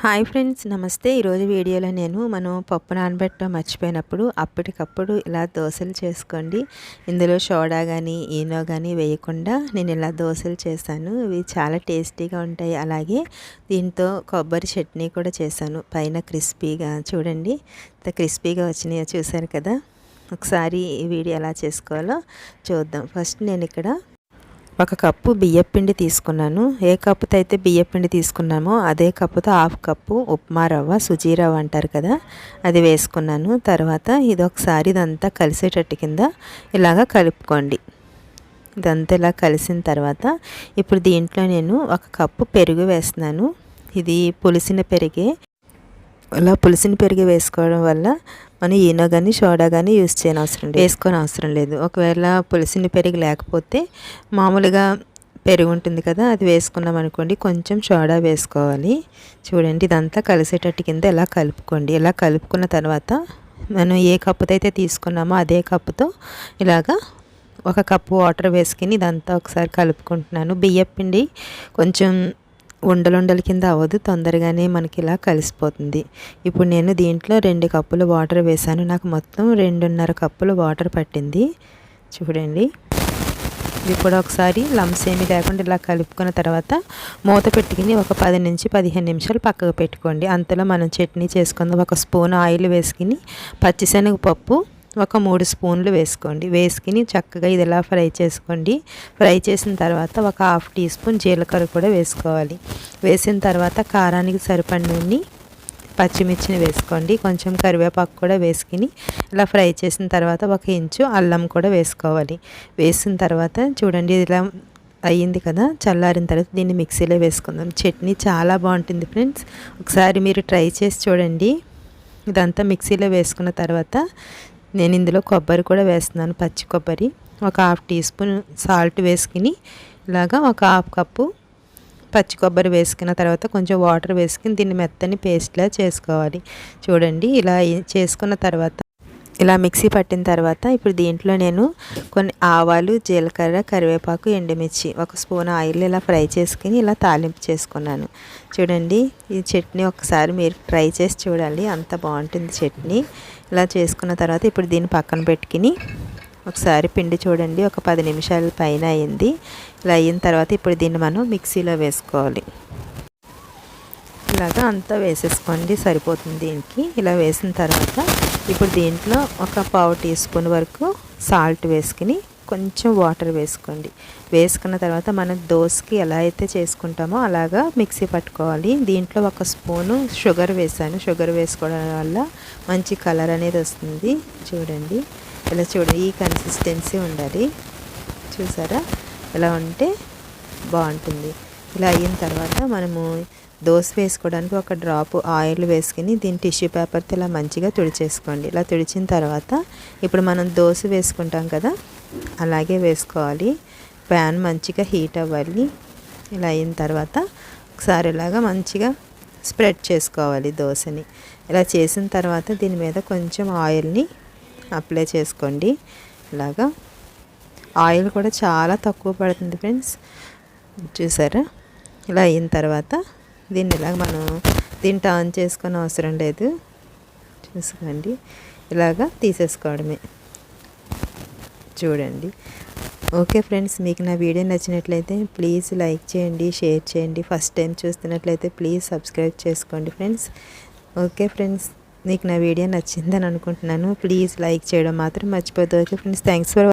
Hi friends, నమస్తే. ఈరోజు వీడియోలో మనం పప్పు నానబెట్టడం మర్చిపోయినప్పుడు అప్పటికప్పుడు ఇలా దోశలు చేసుకోండి. ఇందులో సోడా కానీ ఈనో కానీ వేయకుండా నేను ఇలా దోశలు చేశాను. ఇవి చాలా టేస్టీగా ఉంటాయి. అలాగే దీంతో కొబ్బరి చట్నీ కూడా చేశాను. పైన క్రిస్పీగా చూడండి, ఇంత క్రిస్పీగా వచ్చినాయో చూసారు కదా. ఒకసారి ఈ వీడియో ఎలా చేసుకోవాలో చూద్దాం. ఫస్ట్ నేను ఇక్కడ 1 కప్పు బియ్యపిండి తీసుకున్నాను. ఏ కప్పుతో అయితే బియ్యపిండి తీసుకున్నామో అదే కప్పుతో 1/2 కప్పు ఉప్మా రవ్వ, సుజీ రవ్వ అంటారు కదా, అది వేసుకున్నాను. తర్వాత ఇదంతా కలిసేటట్టు కింద ఇలాగ కలుపుకోండి. ఇదంతా ఇలా కలిసిన తర్వాత ఇప్పుడు దీంట్లో నేను 1 కప్పు పెరుగు వేస్తున్నాను. ఇది పులిసిన పెరిగే. అలా పులిసిన పెరుగు వేసుకోవడం వల్ల మనం ఈనో కానీ సోడా కానీ వేసుకొని అవసరం లేదు. ఒకవేళ పులిసిన పెరుగు లేకపోతే మామూలుగా పెరుగు ఉంటుంది కదా, అది వేసుకున్నాం అనుకోండి, కొంచెం సోడా వేసుకోవాలి. చూడండి, ఇదంతా కలిసేటట్టు కింద ఇలా కలుపుకోండి. ఇలా కలుపుకున్న తర్వాత మనం ఏ కప్పుతో అయితే తీసుకున్నామో అదే కప్పుతో ఇలాగా 1 కప్పు వాటర్ వేసుకుని ఇదంతా ఒకసారి కలుపుకుంటున్నాను. బియ్యపిండి కొంచెం ఉండలుండల కింద అవ్వదు, తొందరగానే మనకి ఇలా కలిసిపోతుంది. ఇప్పుడు నేను దీంట్లో 2 కప్పులు వాటర్ వేసాను. నాకు మొత్తం 2.5 కప్పులు వాటర్ పట్టింది. చూడండి, ఇది కూడా ఒకసారి లంప్స్ ఏమీ లేకుండా ఇలా కలుపుకున్న తర్వాత మూత పెట్టుకుని ఒక 10 నుంచి 15 నిమిషాలు పక్కకు పెట్టుకోండి. అంతలో మనం చట్నీ చేసుకుందాం. 1 స్పూన్ ఆయిల్ వేసుకుని పచ్చిశనగపప్పు ఒక 3 స్పూన్లు వేసుకోండి. వేసుకుని చక్కగా ఇది ఇలా ఫ్రై చేసుకోండి. ఫ్రై చేసిన తర్వాత ఒక 1/2 టీ స్పూన్ జీలకర్ర కూడా వేసుకోవాలి. వేసిన తర్వాత కారానికి సరిపడినన్ని పచ్చిమిర్చిని వేసుకోండి. కొంచెం కరివేపాకు కూడా వేసుకుని ఇలా ఫ్రై చేసిన తర్వాత 1 ఇంచు అల్లం కూడా వేసుకోవాలి. వేసిన తర్వాత చూడండి, ఇలా అయ్యింది కదా. చల్లారిన తర్వాత దీన్ని మిక్సీలో వేసుకుందాం. చట్నీ చాలా బాగుంటుంది ఫ్రెండ్స్, ఒకసారి మీరు ట్రై చేసి చూడండి. ఇదంతా మిక్సీలో వేసుకున్న తర్వాత నేను ఇందులో కొబ్బరి కూడా వేస్తున్నాను, పచ్చి కొబ్బరి. ఒక 1/2 టీ స్పూన్ సాల్ట్ వేసుకుని ఇలాగా ఒక 1/2 కప్పు పచ్చి కొబ్బరి వేసుకున్న తర్వాత కొంచెం వాటర్ వేసుకుని దీన్ని మెత్తని పేస్ట్లా చేసుకోవాలి. చూడండి, ఇలా చేసుకున్న తర్వాత ఇలా మిక్సీ పట్టిన తర్వాత ఇప్పుడు దీంట్లో నేను కొన్ని ఆవాలు, జీలకర్ర, కరివేపాకు, ఎండుమిర్చి 1 స్పూన్ ఆయిల్ ఇలా ఫ్రై చేసుకుని ఇలా తాలింపు చేసుకున్నాను. చూడండి, ఈ చట్నీ ఒకసారి మీరు ట్రై చేసి చూడాలి, అంత బాగుంటుంది చట్నీ. ఇలా చేసుకున్న తర్వాత ఇప్పుడు దీన్ని పక్కన పెట్టుకుని ఒకసారి పిండి చూడండి, ఒక 10 నిమిషాల పైన అయింది. ఇలా అయిన తర్వాత ఇప్పుడు దీన్ని మనం మిక్సీలో వేసుకోవాలి. ఇలాగా అంతా వేసేసుకోండి, సరిపోతుంది దీనికి. ఇలా వేసిన తర్వాత ఇప్పుడు దీంట్లో ఒక 1/4 టీ స్పూన్ వరకు సాల్ట్ వేసుకుని కొంచెం వాటర్ వేసుకోండి. వేసుకున్న తర్వాత మనం దోశకి ఎలా అయితే చేసుకుంటామో అలాగా మిక్సీ పట్టుకోవాలి. దీంట్లో 1 స్పూను షుగర్ వేసాను. షుగర్ వేసుకోవడం వల్ల మంచి కలర్ అనేది వస్తుంది. చూడండి, ఇలా చూడండి, ఈ కన్సిస్టెన్సీ ఉండాలి. చూసారా, ఇలా ఉంటే బాగుంటుంది. ఇలా అయిన తర్వాత మనము దోశ వేసుకోవడానికి 1 డ్రాప్ ఆయిల్ వేసుకుని దీన్ని టిష్యూ పేపర్తో ఇలా మంచిగా తుడిచేసుకోండి. ఇలా తుడిచిన తర్వాత ఇప్పుడు మనం దోశ వేసుకుంటాం కదా, అలాగే వేసుకోవాలి. ప్యాన్ మంచిగా హీట్ అవ్వాలి. ఇలా అయిన తర్వాత ఒకసారి ఇలాగా మంచిగా స్ప్రెడ్ చేసుకోవాలి దోశని. ఇలా చేసిన తర్వాత దీని మీద కొంచెం ఆయిల్ని అప్లై చేసుకోండి. ఇలాగా ఆయిల్ కూడా చాలా తక్కువ పడుతుంది ఫ్రెండ్స్. చూసారా, ఇలా అయిన తర్వాత దీన్ని ఇలాగ మనం దీన్ని టర్న్ చేసుకొని అవసరం లేదు. చూసుకోండి, ఇలాగా తీసేసుకోవడమే. చూడండి. ఓకే ఫ్రెండ్స్, మీకు నా వీడియో నచ్చినట్లయితే ప్లీజ్ లైక్ చేయండి, షేర్ చేయండి. ఫస్ట్ టైం చూస్తున్నట్లయితే ప్లీజ్ సబ్స్క్రైబ్ చేసుకోండి ఫ్రెండ్స్. ఓకే ఫ్రెండ్స్, మీకు నా వీడియో నచ్చిందని అనుకుంటున్నాను. ప్లీజ్ లైక్ చేయడం మాత్రం మర్చిపోద్దు. Okay friends, thanks for